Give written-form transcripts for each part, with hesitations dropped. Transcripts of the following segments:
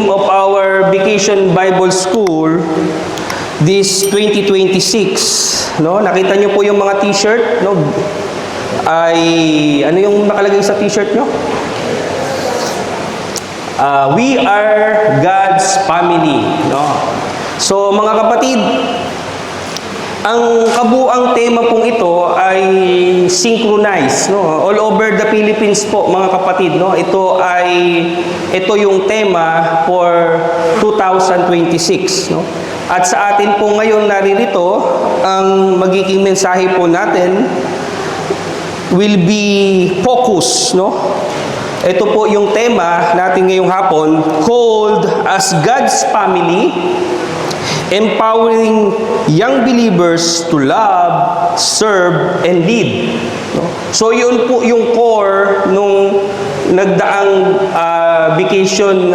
of our Vacation Bible School this 2026, no? Nakita niyo po yung mga t-shirt, no? Ay ano yung nakalagay sa t-shirt niyo? We are God's family, no? So mga kapatid, ang kabuang tema pong ito ay synchronize, no? All over the Philippines po, mga kapatid, no? Ito yung tema for 2026, no? At sa atin po ngayon naririto, ang magiging mensahe po natin will be focus, no? Ito po yung tema natin ngayong hapon, called as God's Family, empowering young believers to love, serve, and lead. No? So yun po yung core nung nagdaang vacation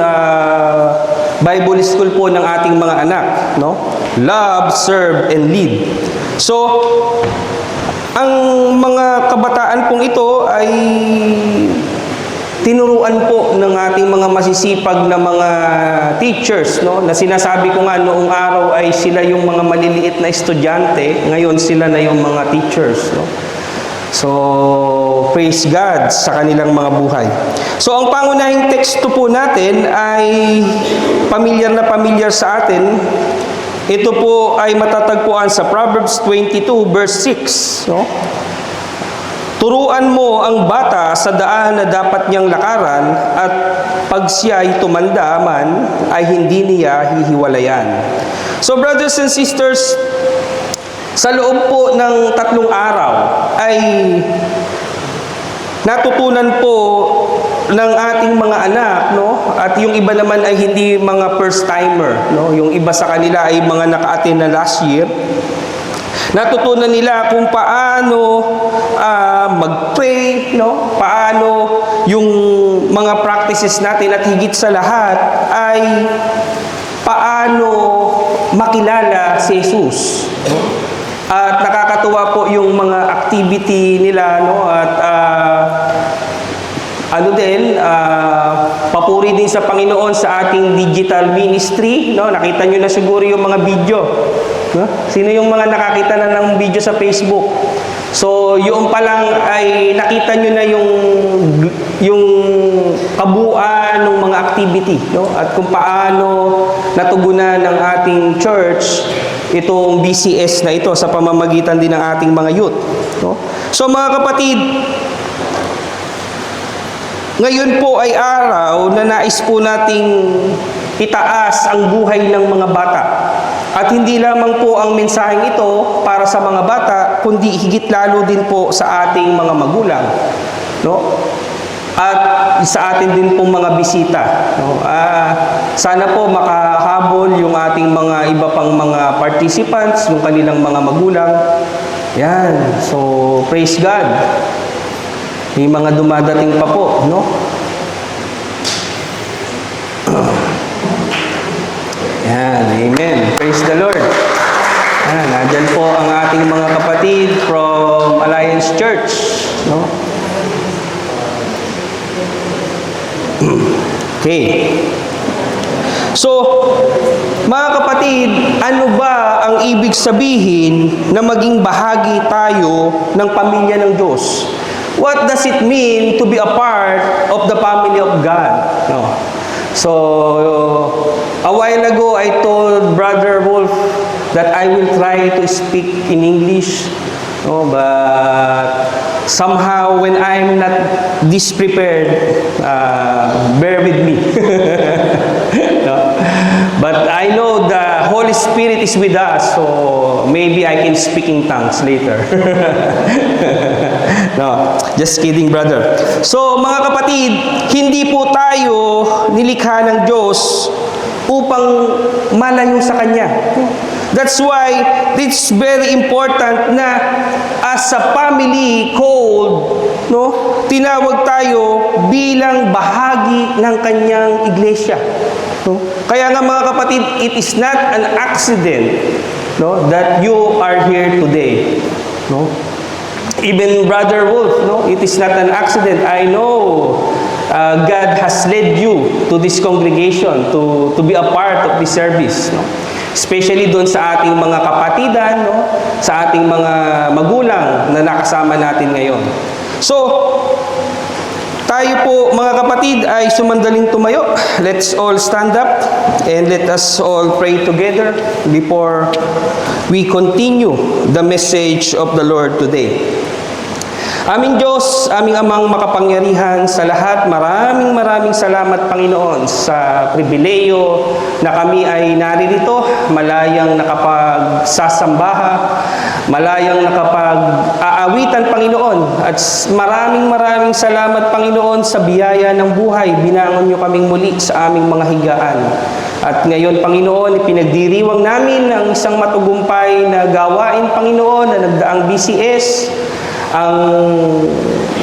Bible school po ng ating mga anak. No? Love, serve, and lead. So, ang mga kabataan pong ito ay tinuruan po ng ating mga masisipag na mga teachers, no? Na sinasabi ko nga noong araw ay sila yung mga maliliit na estudyante, ngayon sila na yung mga teachers, no? So, praise God sa kanilang mga buhay. So, ang pangunahing teksto po natin ay pamilyar na pamilyar sa atin. Ito po ay matatagpuan sa Proverbs 22 verse 6, no? Turuan mo ang bata sa daan na dapat niyang lakaran at pag siya ay tumanda man ay hindi niya hihiwalayan. So brothers and sisters, sa loob po ng 3 araw ay natutunan po ng ating mga anak, no? At yung iba naman ay hindi mga first timer, no? Yung iba sa kanila ay mga naka-attend na last year. Natutunan nila kung paano mag-pray, no? Paano yung mga practices natin at higit sa lahat ay paano makilala si Jesus. No? At nakakatuwa po yung mga activity nila, no? At papuri din sa Panginoon sa ating digital ministry, no? Nakita nyo na siguro yung mga video. No? Sino yung mga nakakita na ng video sa Facebook? So, yung pa lang ay nakita nyo na yung kabuuan ng mga activity, no? At kung paano natugunan ng ating church itong BCS na ito sa pamamagitan din ng ating mga youth, no? So, mga kapatid, ngayon po ay araw na nais po nating itaas ang buhay ng mga bata. At hindi lamang po ang mensaheng ito para sa mga bata, kundi higit lalo din po sa ating mga magulang, no? At sa atin din pong mga bisita, no? Sana po makahabol yung ating mga iba pang mga participants, yung kanilang mga magulang. Yan. So, praise God. May mga dumadating pa po, no? Yan, amen. Praise the Lord. Yan, nandyan po ang ating mga kapatid from Alliance Church, no? Okay. So, mga kapatid, ano ba ang ibig sabihin na maging bahagi tayo ng pamilya ng Diyos? What does it mean to be a part of the family of God? No. So, a while ago, I told Brother Wolf that I will try to speak in English, no, but somehow when I'm not this prepared, bear with me. No? But I know the Holy Spirit is with us, so maybe I can speak in tongues later. No, just kidding, brother. So, mga kapatid, hindi po tayo nilikha ng Diyos upang malayo sa Kanya. That's why it's very important na as a family called, no, tinawag tayo bilang bahagi ng Kanyang iglesia. No? Kaya nga mga kapatid, it is not an accident, no, that you are here today. No? Even Brother Wolf, no, it is not an accident. I know God has led you to this congregation to be a part of this service, no? Especially doon sa ating mga kapatidan, no? Sa ating mga magulang na nakasama natin ngayon. So, tayo po mga kapatid ay sumandaling tumayo. Let's all stand up and let us all pray together before we continue the message of the Lord today. Aming Diyos, aming Amang makapangyarihan sa lahat, maraming salamat Panginoon sa pribileyo na kami ay naririto, malayang nakapagsasambaha, malayang nakapag-aawitan Panginoon, at maraming salamat Panginoon sa biyaya ng buhay. Binangon niyo kaming muli sa aming mga higaan. At ngayon Panginoon, ipinagdiriwang namin ang isang matugumpay na gawain Panginoon na nagdaang BCS, ang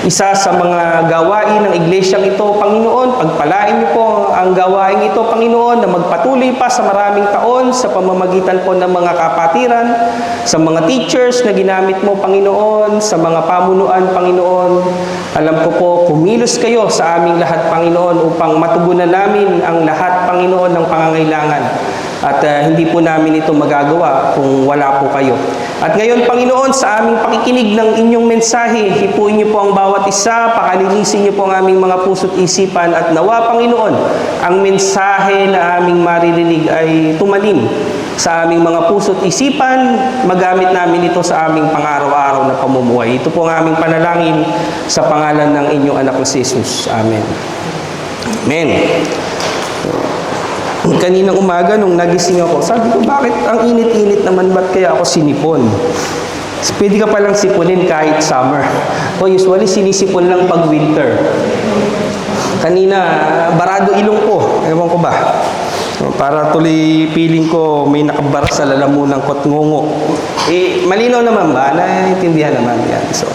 isa sa mga gawain ng iglesyang ito, Panginoon. Pagpalain niyo po ang gawain ito, Panginoon, na magpatuloy pa sa maraming taon sa pamamagitan po ng mga kapatiran, sa mga teachers na ginamit mo, Panginoon, sa mga pamunuan, Panginoon. Alam ko po, kumilos kayo sa aming lahat, Panginoon, upang matugunan namin ang lahat, Panginoon, ng pangangailangan. At hindi po namin ito magagawa kung wala po kayo. At ngayon, Panginoon, sa aming pakikinig ng inyong mensahe, hipuin niyo po ang bawat isa, pakalinisin niyo po ang aming mga puso't isipan, at nawa, Panginoon, ang mensahe na aming maririnig ay tumalim sa aming mga puso't isipan, magamit namin ito sa aming pang-araw-araw na pamumuhay. Ito po ang aming panalangin sa pangalan ng inyong anak na si Jesus. Amen. Amen. Kaninang umaga, nung nagising ako, sabi ko, bakit ang init-init naman, ba't kaya ako sinipon? Pwede ka palang sipunin kahit summer. O usually, sinisipon lang pag winter. Kanina, barado ilong ko. Ewan ko ba? Para tuloy feeling ko may nakabara sa lalamunan ko't ngungo. Malinaw naman ba? Naiintindihan naman yan. So,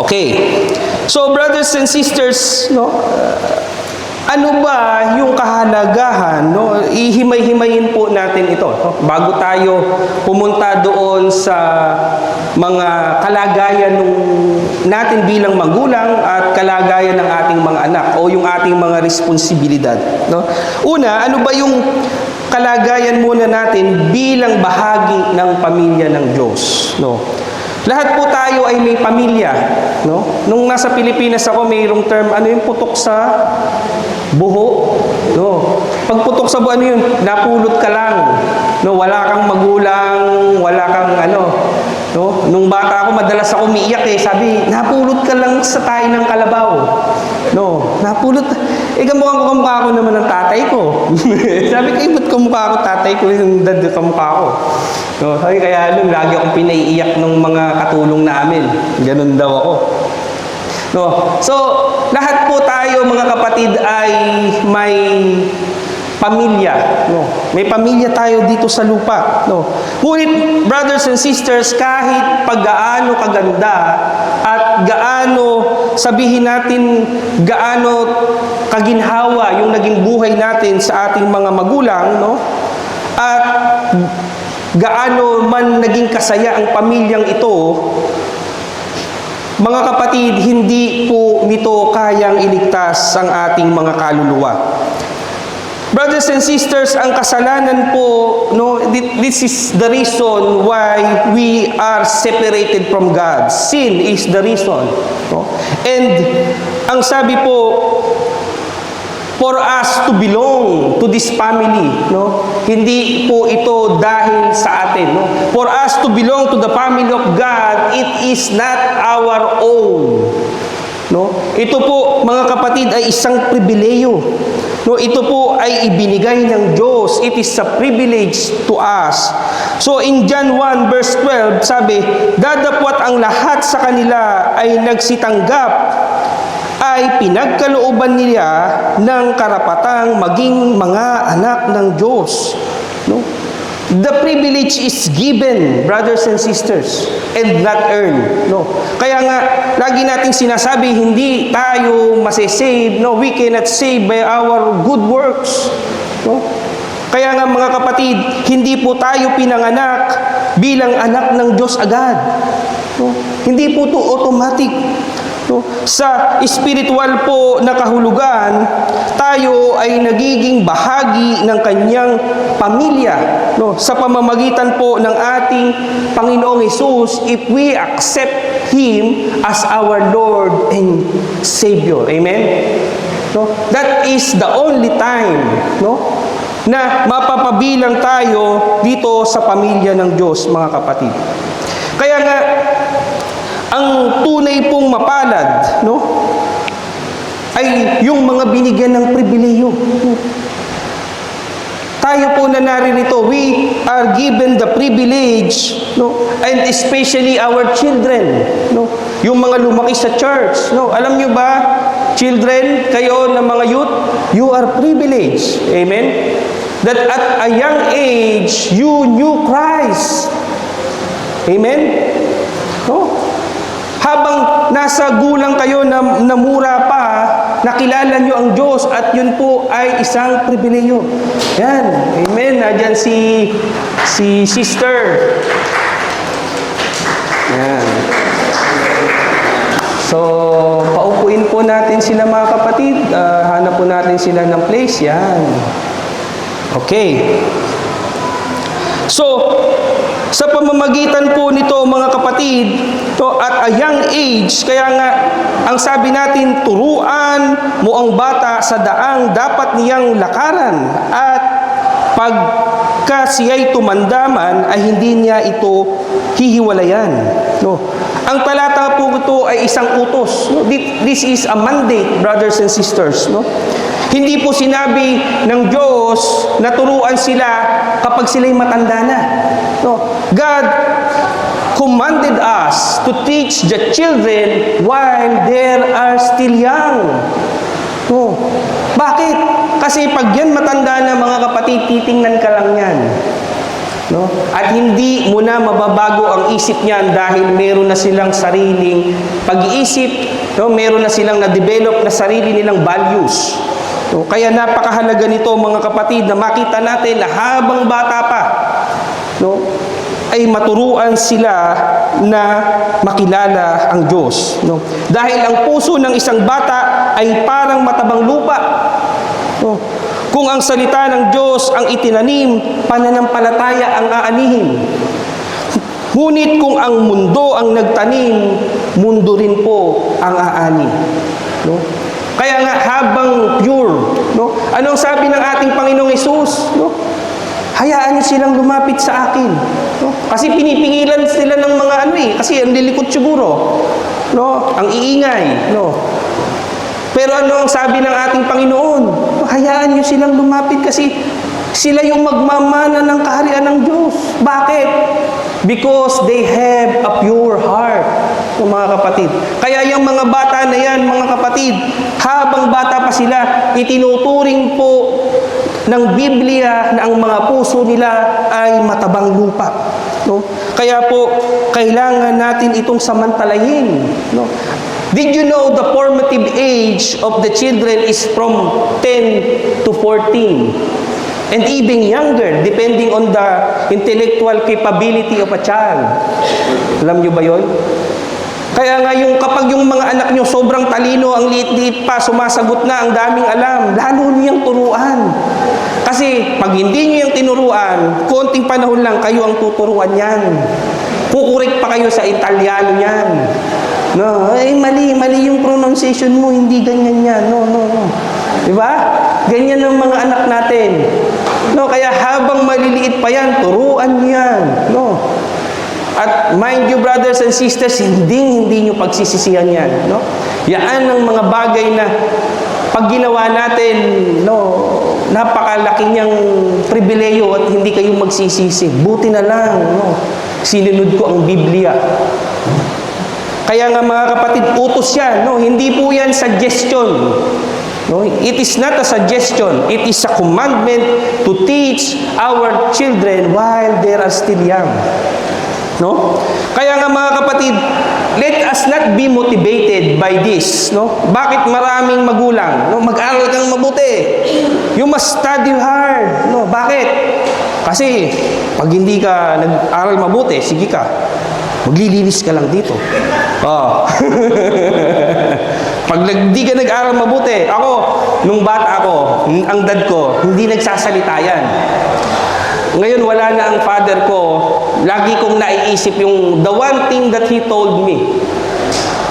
okay. So, brothers and sisters, no, ano ba yung kahalagahan, no? Ihimay-himayin po natin ito, no? Bago tayo pumunta doon sa mga kalagayan natin bilang magulang at kalagayan ng ating mga anak o yung ating mga responsibilidad, no? Una, ano ba yung kalagayan muna natin bilang bahagi ng pamilya ng Diyos, no? Lahat po tayo ay may pamilya, no? Nung nasa Pilipinas ako, mayroong term, ano yung putok sa buho, no? Pag putok sa buho, ano yun? Napulot ka lang, no? Wala kang magulang, wala kang ano, no? Nung bata ako, madalas ako umiiyak eh. Sabi, napulot ka lang sa tayo ng kalabaw, no? Napulot. Kamukha ko naman ng tatay ko. Sabi ko, ba't kamukha ko tatay ko, yung dad kamukha ko. No, sabi, kaya lagi akong pinaiiyak ng mga katulong namin. Ganun daw ako. No, so, lahat po tayo mga kapatid ay may pamilya. No? May pamilya tayo dito sa lupa. No? Ngunit, brothers and sisters, kahit pag-gaano kaganda at gaano, sabihin natin, gaano kaginhawa yung naging buhay natin sa ating mga magulang, no? At gaano man naging kasaya ang pamilyang ito, mga kapatid, hindi po nito kayang iligtas ang ating mga kaluluwa. Brothers and sisters, ang kasalanan po, no, this is the reason why we are separated from God. Sin is the reason. No? And ang sabi po, for us to belong to this family, no? Hindi po ito dahil sa atin, no? For us to belong to the family of God, it is not our own. No? Ito po, mga kapatid, ay isang pribileyo. No, ito po ay ibinigay ng Diyos. It is a privilege to us. So in John 1 verse 12, sabi, dadapwat ang lahat sa kanila ay nagsitanggap, ay pinagkalooban nila ng karapatang maging mga anak ng Diyos. No? The privilege is given, brothers and sisters, and not earned. No? Kaya nga, lagi nating sinasabi, hindi tayo masisave. No? We cannot save by our good works. No? Kaya nga mga kapatid, hindi po tayo pinanganak bilang anak ng Diyos agad. No? Hindi po ito automatic. No? Sa spiritual po na kahulugan, tayo ay nagiging bahagi ng kanyang pamilya, no? Sa pamamagitan po ng ating Panginoong Hesus, if we accept Him as our Lord and Savior. Amen? No? That is the only time, no, na mapapabilang tayo dito sa pamilya ng Diyos, mga kapatid. Kaya nga, ang tunay pong mapalad, no, ay yung mga binigyan ng pribileyo. Tayo po na naririto, we are given the privilege, no, and especially our children, no, yung mga lumaki sa church, no. Alam nyo ba, children, kayo na mga youth, you are privileged. Amen? That at a young age, you knew Christ. Amen? No? Habang nasa gulang kayo na mura pa, nakilala nyo ang Diyos at yun po ay isang pribileyo. Yan. Amen. Nadyan si sister. Yan. So, paupuin po natin sila, mga kapatid. Hanap po natin sila ng place. Yan. Okay. So, sa pamamagitan po nito, mga kapatid, to at a young age, kaya nga ang sabi natin, turuan mo ang bata sa daang dapat niyang lakaran, at pagka siya'y tumandaman ay hindi niya ito hihiwalayan. No? Ang talata po ito ay isang utos. No? This is a mandate, brothers and sisters. No? Hindi po sinabi ng Diyos na turuan sila kapag sila'y matanda na. No. God commanded us to teach the children while they are still young. No. Bakit? Kasi pag yan matanda na, mga kapatid, titingnan ka lang yan. No? At hindi mo na mababago ang isip niyan dahil meron na silang sariling pag-iisip, no? Meron na silang na-develop na sarili nilang values. No? Kaya napakahalaga nito, mga kapatid, na makita natin na habang bata pa, no, ay maturuan sila na makilala ang Diyos. No? Dahil ang puso ng isang bata ay parang matabang lupa. No? Kung ang salita ng Diyos ang itinanim, pananampalataya ang aanihin. Ngunit kung ang mundo ang nagtanim, mundo rin po ang aani. No? Kaya nga, habang pure, no? Anong sabi ng ating Panginoong Hesus? No? Hayaan niyo silang lumapit sa akin. No? Kasi pinipingilan sila ng mga kasi ang lilikot siguro. No? Ang iingay. No? Pero ano ang sabi ng ating Panginoon? Hayaan niyo silang lumapit kasi sila yung magmamana ng kaharian ng Diyos. Bakit? Because they have a pure heart, mga kapatid. Kaya yung mga bata na yan, mga kapatid, habang bata pa sila, itinuturing po ng Biblia na ang mga puso nila ay matabang lupa. No? Kaya po, kailangan natin itong samantalahin. No? Did you know the formative age of the children is from 10 to 14? And even younger, depending on the intellectual capability of a child. Alam nyo ba yun? Kaya nga kapag yung mga anak nyo sobrang talino, ang liit-liit pa, sumasagot na, ang daming alam, lalo niyang turuan. Kasi pag hindi niyo yung tinuruan, konting panahon lang kayo ang tuturuan yan. Kukurik pa kayo sa Italiano yan. No, mali yung pronunciation mo, hindi ganyan yan. No. Diba? Ganyan ang mga anak natin. No, kaya habang maliliit pa yan, turuan yan. No. At mind you, brothers and sisters, hindi nyo pagsisisihan yan. No? Yan ang mga bagay na pag ginawa natin, no, napakalaki niyang pribileyo at hindi kayo magsisisi. Buti na lang, no, sinunod ko ang Biblia. Kaya nga, mga kapatid, utos yan. No? Hindi po yan suggestion. No? It is not a suggestion. It is a commandment to teach our children while they are still young. No? Kaya nga, mga kapatid, let us not be motivated by this. No? Bakit maraming magulang? No? Mag-aral kang mabuti. You must study hard. No? Bakit? Kasi, pag hindi ka nag-aral mabuti, sige ka. Maglilinis ka lang dito. Oh. Pag di ka nag-aral mabuti, ako, nung bata ako, ang dad ko, hindi nagsasalita yan. Ngayon, wala na ang father ko, lagi kong naiisip yung the one thing that he told me.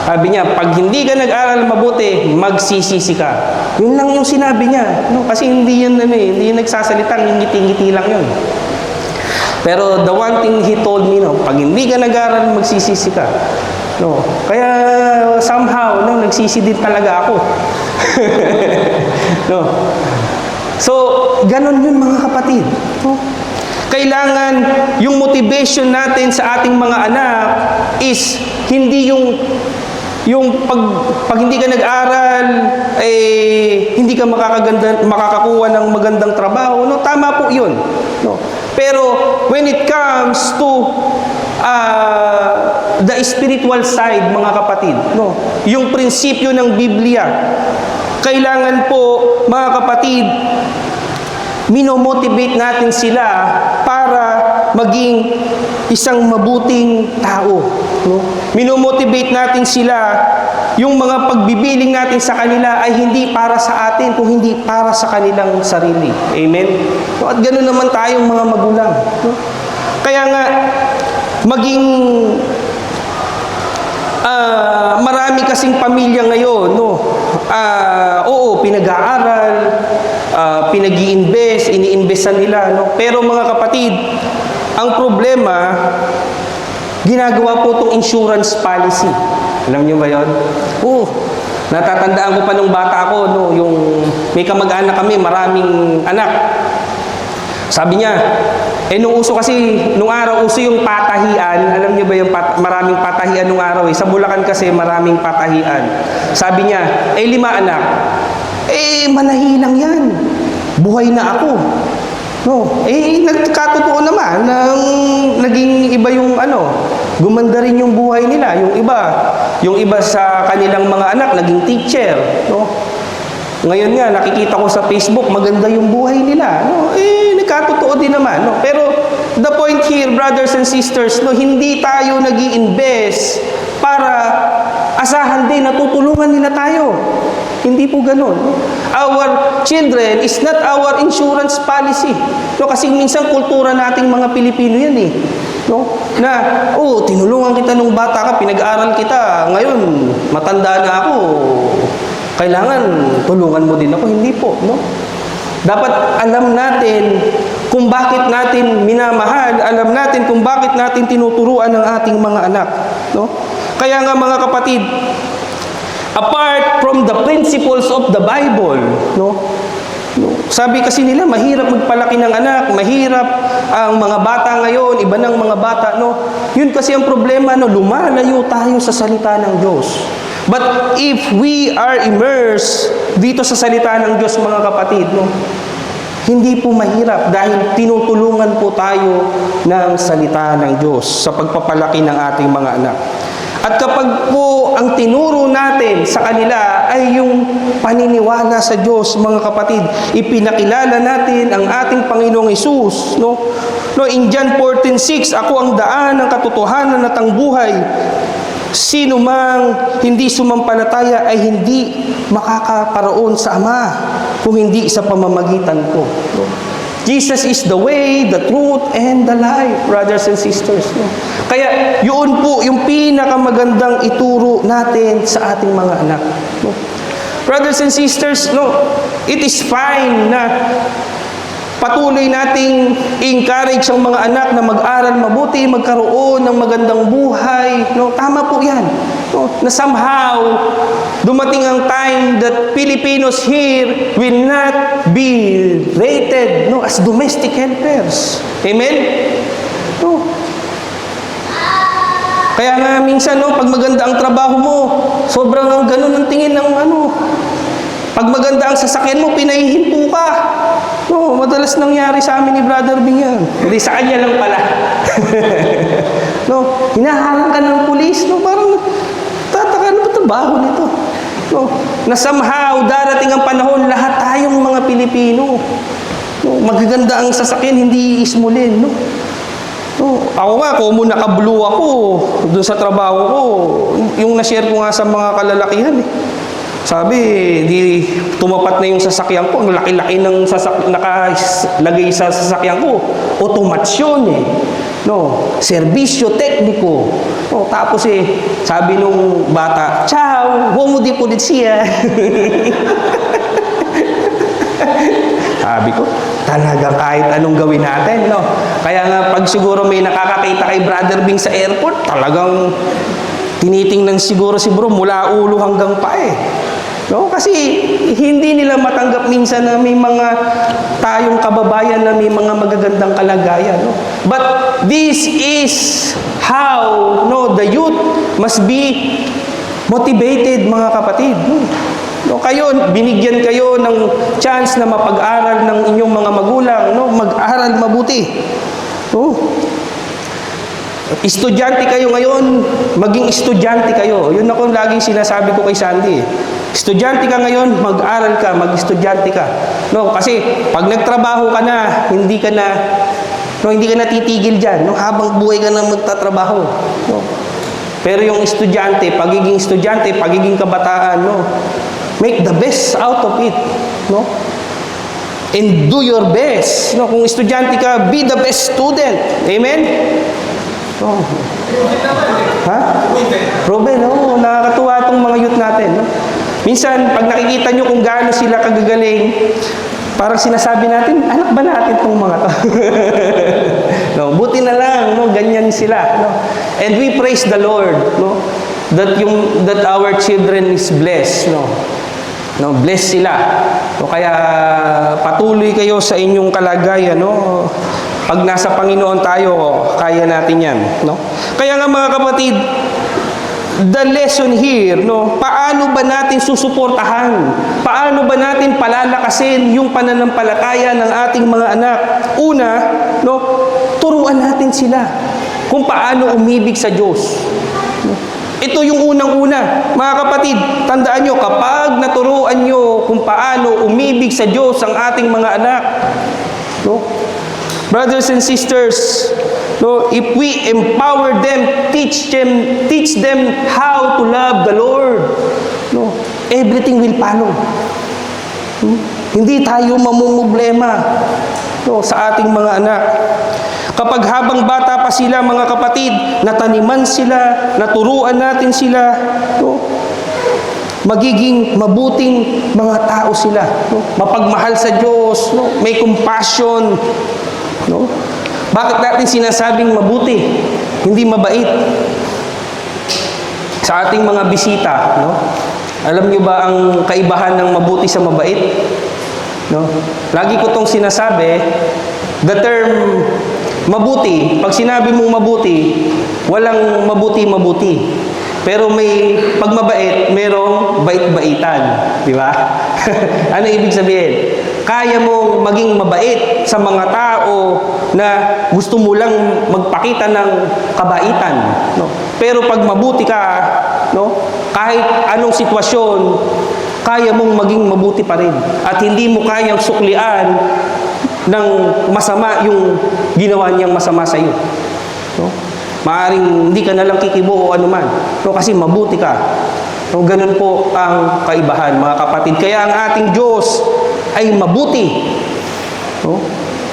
Sabi niya, pag hindi ka nag-aral mabuti, magsisisi ka. Yun lang yung sinabi niya. No? Kasi hindi yan, hindi yan nagsasalita, ngiti-ngiti lang yun. Pero the one thing he told me, no, pag hindi ka nag-aral, magsisisi ka. No? Kaya somehow, no, nagsisi din talaga ako. No? So, ganon yun mga kapatid. No? Kailangan yung motivation natin sa ating mga anak is hindi yung pag hindi ka nag-aral, hindi ka makakakuha ng magandang trabaho. No? Tama po yun. No? Pero when it comes to the spiritual side, mga kapatid, no? Yung prinsipyo ng Biblia, kailangan po, mga kapatid, minomotivate natin sila para maging isang mabuting tao. No? Minomotivate natin sila, yung mga pagbibiling natin sa kanila ay hindi para sa atin, kung hindi para sa kanilang sarili. Amen? No? At ganoon naman tayong mga magulang. No? Kaya nga, maging marami kasing pamilya ngayon, no? Oo, pinag-aaral, pinag-i-invest, ini-investan nila, no? Pero mga kapatid, ang problema, ginagawa po itong insurance policy. Alam niyo ba yun? Oo. Natatandaan ko pa nung bata ako, no? Yung may kamag-anak kami, maraming anak. Sabi niya, nung uso kasi, nung araw, uso yung patahian. Alam niyo ba yung maraming patahian nung araw? Sa Bulacan kasi, maraming patahian. Sabi niya, 5 anak. Manahi lang yan. Buhay na ako. No, nagkatotoo naman nang naging iba yung gumanda rin yung buhay nila. Yung iba sa kanilang mga anak, naging teacher. No? Ngayon nga, nakikita ko sa Facebook, maganda yung buhay nila. No? Nagkatotoo din naman. No? Pero the point here, brothers and sisters, no, hindi tayo nag-i-invest para asahan din na tutulungan nila tayo. Hindi po ganun. Our children is not our insurance policy. No, kasi minsan kultura nating mga Pilipino yan eh. No? Na, tinulungan kita nung bata ka, pinag-aaral kita, ngayon, matanda na ako, kailangan tulungan mo din ako. Hindi po. No? Dapat alam natin kung bakit natin minamahal, alam natin kung bakit natin tinuturuan ang ating mga anak. No? Kaya nga mga kapatid, apart from the principles of the Bible, no? Sabi kasi nila, mahirap magpalaki ng anak, mahirap ang mga bata ngayon, iba ng mga bata, no? Yun kasi ang problema, no? Lumalayo tayo sa salita ng Diyos. But if we are immersed dito sa salita ng Diyos, mga kapatid, no? Hindi po mahirap dahil tinutulungan po tayo ng salita ng Diyos sa pagpapalaki ng ating mga anak. At kapag po ang tinuro natin sa kanila ay yung paniniwala sa Diyos, mga kapatid, ipinakilala natin ang ating Panginoong Hesus, no? No, in John 14:6, ako ang daan, ang katotohanan at ang buhay. Sino mang hindi sumampalataya ay hindi makakaparoon sa Ama kung hindi sa pamamagitan ko. No? Jesus is the way, the truth, and the life, brothers and sisters. No? Kaya, yun po yung pinakamagandang ituro natin sa ating mga anak. No? Brothers and sisters, no, it is fine na patuloy nating encourage ang mga anak na mag-aral mabuti, magkaroon ng magandang buhay. No? Tama po yan. No? Na somehow, dumating ang time that Filipinos here will not be rated, no, as domestic helpers. Amen? No? Kaya nga minsan, no, pag maganda ang trabaho mo, sobrang ang ganun ang tingin ng pag maganda ang sasakyan mo, pinahihinto ka. No, madalas nangyari sa amin ni Brother Bing yan. Hindi, sa kanya lang pala. No, hinaharang ka ng pulis, no, parang tataka, ano ba trabaho nito? No, na somehow, darating ang panahon, lahat tayong mga Pilipino, no, magaganda ang sasakyan, hindi ismulin, no? No, Ako nga, kung naka-blue ako doon sa trabaho ko, yung na-share ko nga sa mga kalalakihan eh. Sabi, di tumapat na yung sasakyan ko. Ang laki-laki ng nakalagay sa sasakyan ko. Otomasyon eh. No, serbisyo tekniko. Tapos sabi nung bata, "Ciao, uomo di polizia." Sabi ko, talagang kahit anong gawin natin, no? Kaya nga, pag siguro may nakakakita kay Brother Bing sa airport, talagang tinitingnan siguro si bro mula ulo hanggang pa eh. No? Kasi hindi nila matanggap minsan na may mga tayong kababayan na may mga magagandang kalagayan. No? But this is how the youth must be motivated, mga kapatid. No, kayo, binigyan kayo ng chance na mapag-aral ng inyong mga magulang, no? Mag-aral mabuti. No? Estudyante kayo ngayon, maging estudyante kayo. Yun ako laging sinasabi ko kay Sandy. Estudyante ka ngayon, mag-aral ka, mag-estudyante ka. No, kasi pag nagtrabaho ka na, hindi ka na titigil diyan, no? Habang buhay ka na magtatrabaho. No? Pero yung estudyante, pagiging kabataan, no? Make the best out of it, no? And do your best. No, kung estudyante ka, be the best student. Amen? Oh. Ha? Ruben, nakakatuwa itong mga youth natin. No? Minsan, pag nakikita nyo kung gaano sila kagagaling, parang sinasabi natin, anak ba natin itong mga to? No, buti na lang, no? Ganyan sila. No? And we praise the Lord, no? That our children is blessed. No, bless sila. No, kaya patuloy kayo sa inyong kalagayan, no? Pag nasa Panginoon tayo, kaya natin 'yan, no? Kaya nga mga kapatid, the lesson here, no, paano ba natin susuportahan? Paano ba natin palalakasin yung pananampalataya ng ating mga anak? Una, no, turuan natin sila kung paano umibig sa Diyos. Ito yung unang-una. Mga kapatid, tandaan nyo, kapag naturuan nyo kung paano umibig sa Diyos ang ating mga anak, no? Brothers and sisters, no, if we empower them, teach them how to love the Lord, no, everything will follow. Hindi tayo mamumblema, no, sa ating mga anak. Kapag habang bata pa sila, mga kapatid, nataniman sila, naturuan natin sila, no? Magiging mabuting mga tao sila, no? Mapagmahal sa Diyos, no? May compassion, no? Bakit natin sinasabing mabuti, hindi mabait? Sa ating mga bisita, no? Alam niyo ba ang kaibahan ng mabuti sa mabait? No? Lagi ko tong sinasabi, the term mabuti, pag sinabi mong mabuti, walang mabuti-mabuti. Pero may pagmabait, merong bait-baitan. Di ba? Ano ibig sabihin? Kaya mong maging mabait sa mga tao na gusto mo lang magpakita ng kabaitan. No? Pero pag mabuti ka, no? Kahit anong sitwasyon, kaya mong maging mabuti pa rin. At hindi mo kayang suklian ng masama yung ginawa niyang masama sa iyo. No? Maaring hindi ka na lang kikibo o anuman. No? Kasi mabuti ka. No? Ganun po ang kaibahan, mga kapatid. Kaya ang ating Diyos ay mabuti. No?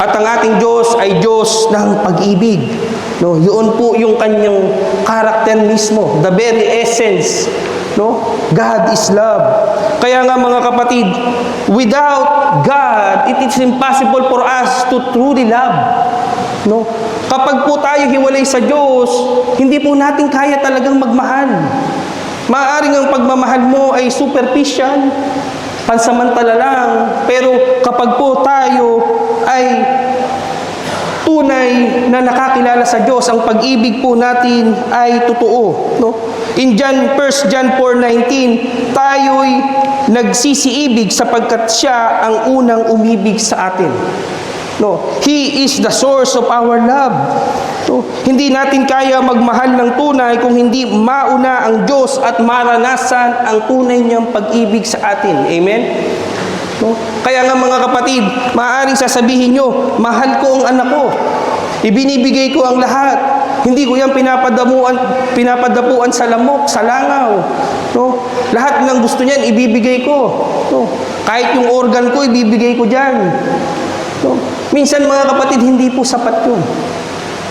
At ang ating Diyos ay Diyos ng pag-ibig. No? Yun po yung kanyang karakter mismo. The very essence. No? God is love. Kaya nga mga kapatid, without God, it is impossible for us to truly love. No? Kapag po tayo hiwalay sa Diyos, hindi po natin kaya talagang magmahal. Maaaring ang pagmamahal mo ay superficial, pansamantala lang, pero kapag po tayo ay tunay na nakakilala sa Diyos, ang pag-ibig po natin ay totoo. No? In 1 John 4:19, tayo'y nagsisiibig sapagkat siya ang unang umibig sa atin. No, He is the source of our love. No, hindi natin kaya magmahal ng tunay kung hindi mauna ang Diyos at maranasan ang tunay niyang pag-ibig sa atin. Amen? No? Kaya nga mga kapatid, maaaring sasabihin nyo, mahal ko ang anak ko. Ibinibigay ko ang lahat. Hindi ko yan pinapadapuan sa lamok, sa langaw. No? Lahat ng gusto niyan, ibibigay ko. No? Kahit yung organ ko, ibibigay ko dyan. No? Minsan mga kapatid, hindi po sapat yun.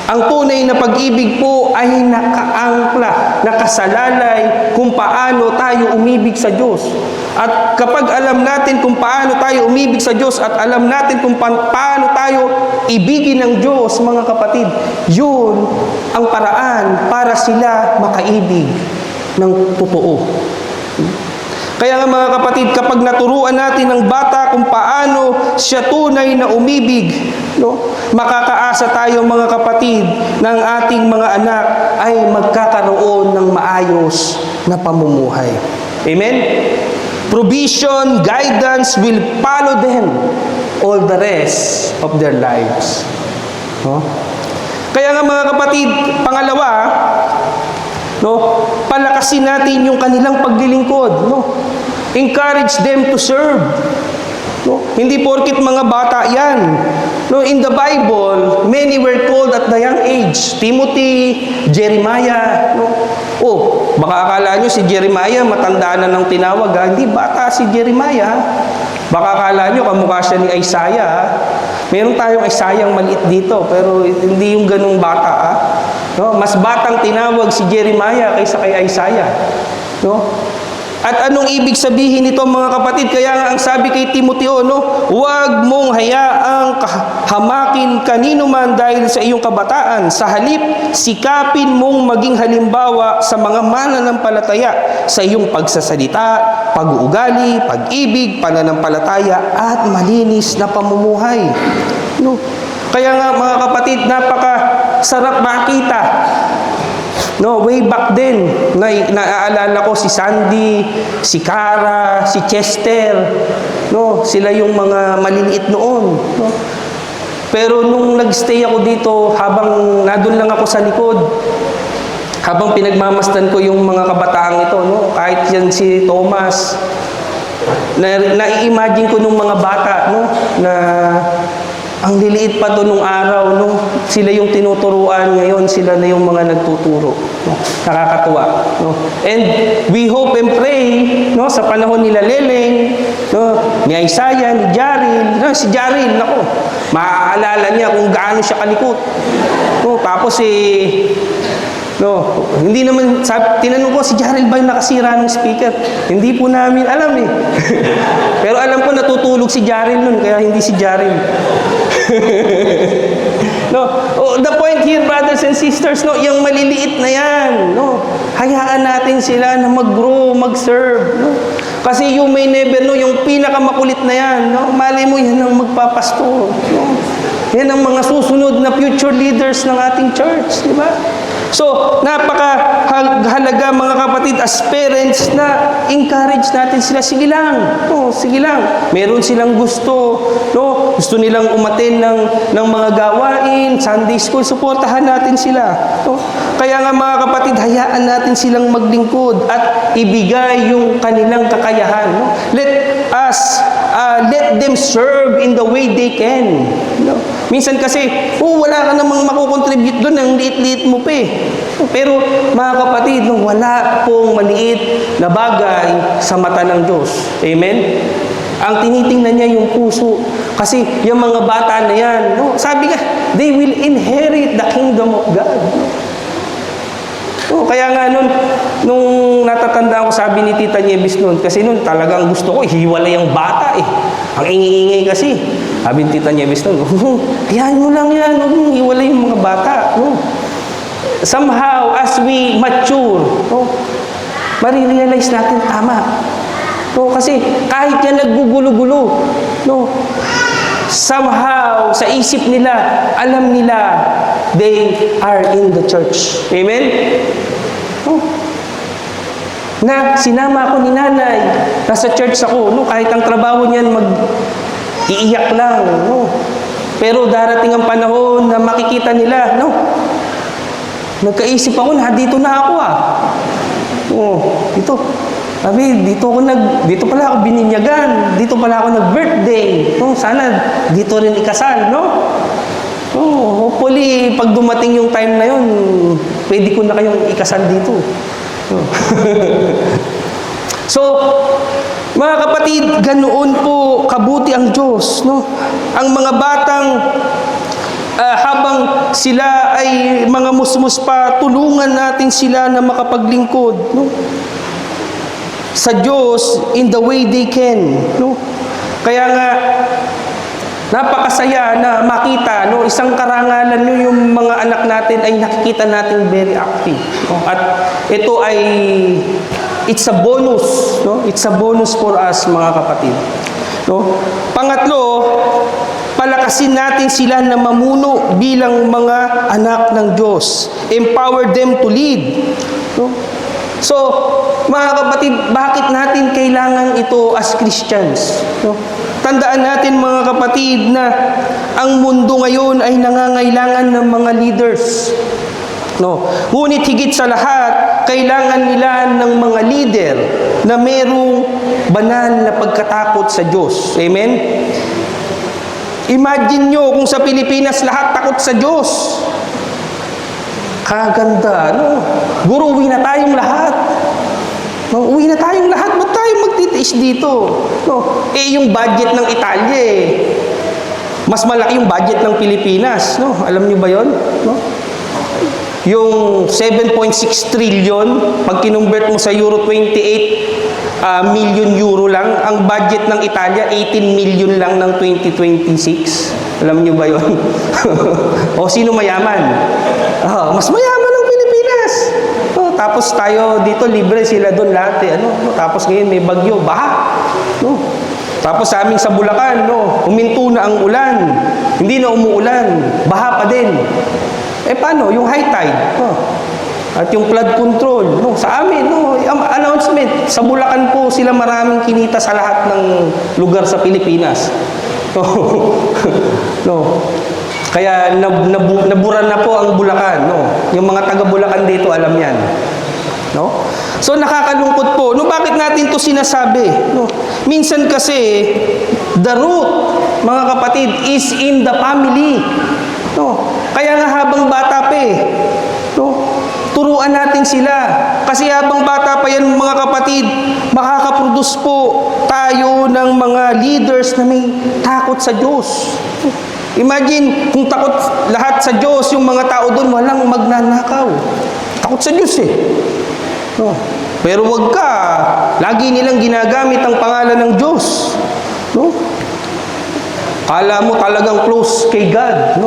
Ang tunay na pag-ibig po ay nakaangkla, nakasalalay kung paano tayo umibig sa Diyos. At kapag alam natin kung paano tayo umibig sa Diyos at alam natin kung paano tayo ibigin ng Diyos, mga kapatid, yun ang paraan para sila makaibig ng totoo. Kaya nga mga kapatid, kapag naturuan natin ng bata kung paano siya tunay na umibig, no, makakaasa tayo mga kapatid ng ating mga anak ay magkakaroon ng maayos na pamumuhay. Amen? Provision, guidance will follow them all the rest of their lives. No? Kaya nga mga kapatid, pangalawa, no, palakasin natin yung kanilang paglilingkod, no? Encourage them to serve. No? Hindi porkit mga bata yan. No, in the Bible, many were called at the young age. Timothy, Jeremiah, no? Oh, baka akala nyo si Jeremiah matanda na ng tinawag, ha? Hindi, bata si Jeremiah. Baka akala nyo kamukha siya ni Isaiah, ha? Meron tayong Isaiah maliit dito, pero hindi yung ganung bata, ha? No? Mas batang tinawag si Jeremiah kaysa kay Isaiah. No? At anong ibig sabihin nito mga kapatid? Kaya nga ang sabi kay Timoteo, no, huwag mong hayaang hamakin kanino man dahil sa iyong kabataan. Sa halip, sikapin mong maging halimbawa sa mga mananampalataya sa iyong pagsasalita, pag-uugali, pag-ibig, pananampalataya at malinis na pamumuhay. No? Kaya nga mga kapatid, napaka-sarap makita. No, way back then, naaalala ko si Sandy, si Cara, si Chester, no, sila yung mga maliliit noon, no. Pero nung nagstay ako dito, habang nandun lang ako sa likod, habang pinagmamasdan ko yung mga kabataang ito, no, kahit yan si Thomas, nai-imagine ko nung mga bata, no, na ang liliit pa to nung araw, no? Sila yung tinuturuan, ngayon sila na yung mga nagtuturo. No? Nakakatuwa. No? And we hope and pray, no? Sa panahon nila Leleng, no? Ni Isaiah, ni Jaril, no? Si Jaril, nako, maaalala niya kung gaano siya kalikot. No? Tapos no, hindi naman, tinanong ko, si Jaril ba yung nakasira ng speaker? Hindi po namin alam eh. Pero alam ko natutulog si Jaril nun, kaya hindi si Jaril. No, the point here, brothers and sisters, no, yung maliliit na yan, no, hayaan natin sila na mag-grow, mag-serve, no. Kasi you may never know, yung pinakamakulit na yan, no, mali mo yan ang magpapasto, no. Yan ang mga susunod na future leaders ng ating church, di ba? So, napakahalaga mga kapatid as parents na encourage natin sila. Sige lang. No, sige lang. Meron silang gusto. No? Gusto nilang umattend ng mga gawain, Sunday school, suportahan natin sila. No? Kaya nga mga kapatid, hayaan natin silang maglingkod at ibigay yung kanilang kakayahan. No? Let them serve in the way they can. No? Minsan kasi, wala ka namang makukontribute doon, ang liit-liit mo pa eh. Pero mga kapatid, wala pong maliit na bagay sa mata ng Diyos. Amen? Ang tinitingnan niya yung puso. Kasi yung mga bata na yan, no? Sabi nga, they will inherit the kingdom of God. No? Kaya nga nung natatandaan ko, sabi ni Tita Nieves noon, kasi noon talagang gusto ko, hiwalay ang bata eh. Ang ingay-ingay kasi. Sabi ni Tita Nieves noon, hayaan mo lang yan, hiwalay yung mga bata. No? Somehow, as we mature, no, marirealize natin tama. No, kasi kahit yan naggugulo-gulo, no, somehow, sa isip nila, alam nila, they are in the church. Amen? No? Na sinama ako ni nanay, nasa church ako, no, kahit ang trabaho niyan iiyak lang, no. Pero darating ang panahon na makikita nila, no, nagkaisip ako na dito na ako dito. Sabi, dito pala ako bininyagan, dito pala ako nag-birthday. No, sana dito rin ikasal, no? Oh, hopefully, pag dumating yung time na yun, pwede ko na kayong ikasal dito. Oh. So, mga kapatid, ganoon po kabuti ang Diyos, no? Ang mga batang habang sila ay mga musmus pa, tulungan natin sila na makapaglingkod, no? Sa Diyos in the way they can, no? Kaya nga napakasaya na makita, no, isang karangalan, no, yung mga anak natin ay nakikita natin very active, no? At ito ay it's a bonus, no? It's a bonus for us, mga kapatid, no? Pangatlo, palakasin natin sila na mamuno bilang mga anak ng Diyos. Empower them to lead, no? So, mga kapatid, bakit natin kailangan ito as Christians, no? Tandaan natin, mga kapatid, na ang mundo ngayon ay nangangailangan ng mga leaders, no? Ngunit higit sa lahat, kailangan nila ng mga leader na merong banal na pagkatakot sa Diyos. Amen? Imagine nyo kung sa Pilipinas lahat takot sa Diyos. Kaganda, no? Guro, uwi na tayong lahat. No, uwi na tayong lahat. Ba't tayo magtitiis dito? No, yung budget ng Italia, mas malaki yung budget ng Pilipinas. No? Alam niyo ba yon? No? Yung 7.6 trillion, pag kinumbert mo sa euro, 28 million euro lang. Ang budget ng Italia, 18 million lang ng 2026. Alam niyo ba yon? O sino mayaman? Mas mayaman ang Pilipinas. Tapos tayo dito, libre, sila doon lahat. Tapos ngayon may bagyo, baha. Tapos sa amin sa Bulacan, huminto na ang ulan. Hindi na umuulan, baha pa din. Paano? Yung high tide. At yung flood control. Sa amin, announcement. Sa Bulacan po sila maraming kinita sa lahat ng lugar sa Pilipinas. Kaya nabura na po ang Bulacan. Yung mga taga Bulacan dito, alam yan. So nakakalungkot po. Bakit natin to sinasabi? Minsan kasi, the root, mga kapatid, is in the family. Kaya nga habang bata pa turuan natin sila. Kasi habang bata pa yan, mga kapatid, makakaproduce po tayo ng mga leaders na may takot sa Diyos. Imagine, kung takot lahat sa Diyos, yung mga tao doon, walang magnanakaw. Takot sa Diyos Pero wag ka, lagi nilang ginagamit ang pangalan ng Diyos. Kala mo talagang close kay God,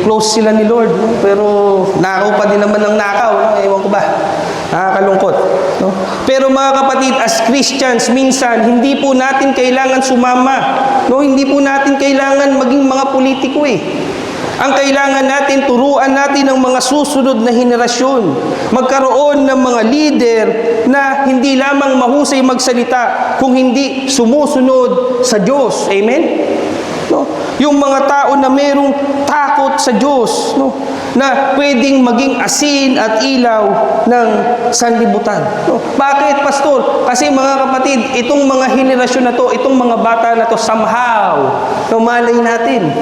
close sila ni Lord, pero nakaw pa din naman ng nakaw, ewan ko ba, nakakalungkot. Pero mga kapatid, as Christians, minsan, hindi po natin kailangan sumama, hindi po natin kailangan maging mga politiko Ang kailangan natin, turuan natin ang mga susunod na henerasyon. Magkaroon ng mga leader na hindi lamang mahusay magsalita, kung hindi sumusunod sa Diyos. Amen? Yung mga tao na merong takot sa Diyos, na pwedeng maging asin at ilaw ng sanlibutan. Bakit, Pastor? Kasi mga kapatid, itong mga henerasyon na to, itong mga bata na to, somehow, malay natin,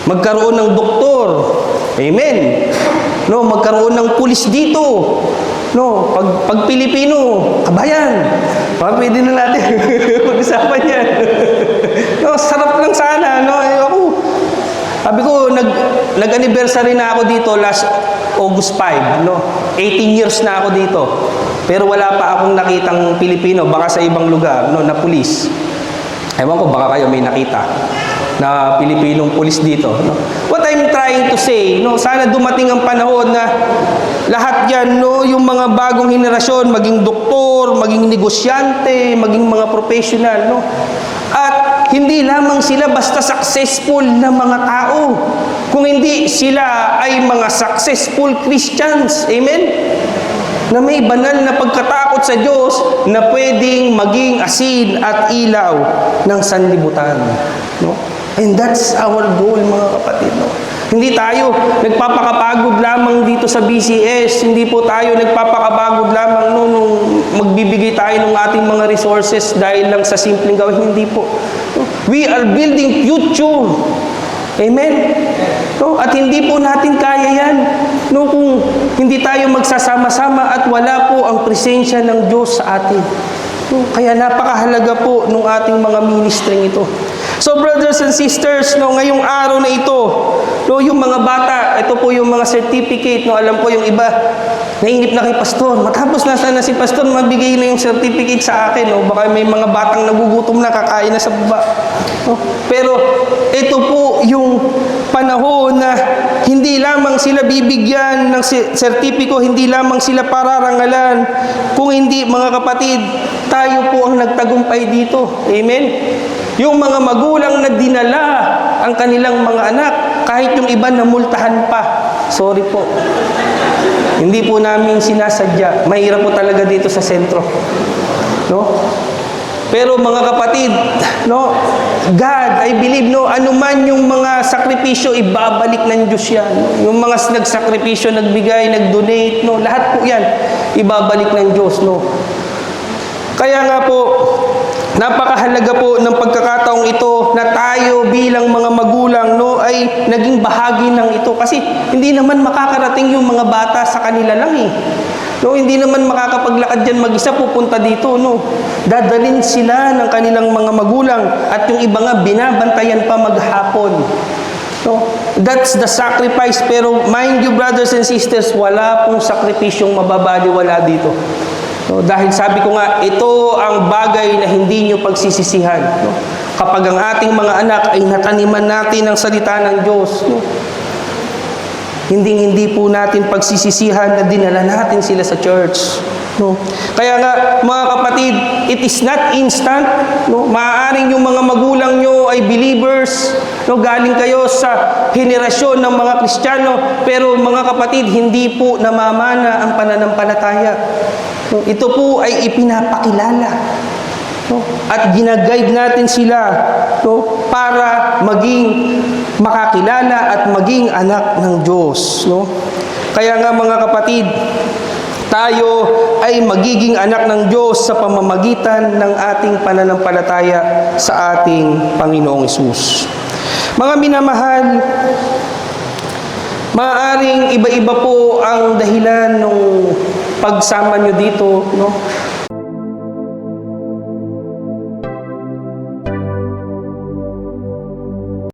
magkaroon ng doktor. Amen. Magkaroon ng pulis dito. Pag Pilipino, kabayan. Pwede na natin pag-usapan yan. Sarap lang sana. Sabi ko, nag-anniversary na ako dito last August 5. 18 years na ako dito. Pero wala pa akong nakitang Pilipino, baka sa ibang lugar, na pulis. Ewan ko, baka kayo may nakita na Pilipinong pulis dito. What I'm trying to say, sana dumating ang panahon na lahat yan, yung mga bagong henerasyon, maging doktor, maging negosyante, maging mga professional, At hindi lamang sila basta successful na mga tao, kung hindi sila ay mga successful Christians. Amen? Na may banal na pagkatakot sa Diyos na pwedeng maging asin at ilaw ng sanlibutan. And that's our goal, mga kapatid. Hindi tayo nagpapakapagod lamang dito sa BCS. Hindi po tayo nagpapakapagod lamang nung magbibigay tayo ng ating mga resources dahil lang sa simpleng gawin. Hindi po. We are building future. Amen? No? At hindi po natin kaya yan, no, kung hindi tayo magsasama-sama at wala po ang presensya ng Diyos sa atin. No? Kaya napakahalaga po ng ating mga ministering ito. So brothers and sisters, no, ngayong araw na ito, no, yung mga bata, ito po yung mga certificate, no, alam ko yung iba, nainip na kay pastor, matapos na sana si pastor, mabigay na yung certificate sa akin, no, baka may mga batang nagugutom na, kakain na sa baba. No? Pero ito po yung panahon na hindi lamang sila bibigyan ng sertipiko, hindi lamang sila pararangalan, kung hindi, mga kapatid, tayo po ang nagtagumpay dito. Amen? Yung mga magulang na dinala ang kanilang mga anak, kahit yung iba namultahan pa. Sorry po. Hindi po namin sinasadya. Mahirap po talaga dito sa sentro. No? Pero mga kapatid, no, God, I believe, no, anuman yung mga sakripisyo, ibabalik ng Diyos yan. Yung mga nagsakripisyo, nagbigay, nagdonate, no, lahat po yan, ibabalik ng Diyos, no. Kaya nga po, napakahalaga po ng pagkakataong ito na tayo bilang mga magulang, no, ay naging bahagi ng ito. Kasi hindi naman makakarating yung mga bata sa kanila lang eh. No, hindi naman makakapaglakad dyan mag-isa, pupunta dito, no. Dadalhin sila ng kanilang mga magulang at yung iba nga binabantayan pa maghapon. No, that's the sacrifice. Pero mind you, brothers and sisters, wala pong sakripisyong mababaliwala dito. No, dahil sabi ko nga, ito ang bagay na hindi nyo pagsisisihan. No? Kapag ang ating mga anak ay nataniman natin ng salita ng Diyos, no? Hindi po natin pagsisisihan na dinala natin sila sa church. No? Kaya nga, mga kapatid, it is not instant. No? Maaaring yung mga magulang nyo ay believers. No? Galing kayo sa henerasyon ng mga Kristiyano. Pero mga kapatid, hindi po namamana ang pananampalataya. No, ito po ay ipinapakilala, no, at ginaguide natin sila, no, para maging makakilala at maging anak ng Diyos. No? Kaya nga mga kapatid, tayo ay magiging anak ng Diyos sa pamamagitan ng ating pananampalataya sa ating Panginoong Hesus. Mga minamahal, maaaring iba-iba po ang dahilan ng pagsama nyo dito, no?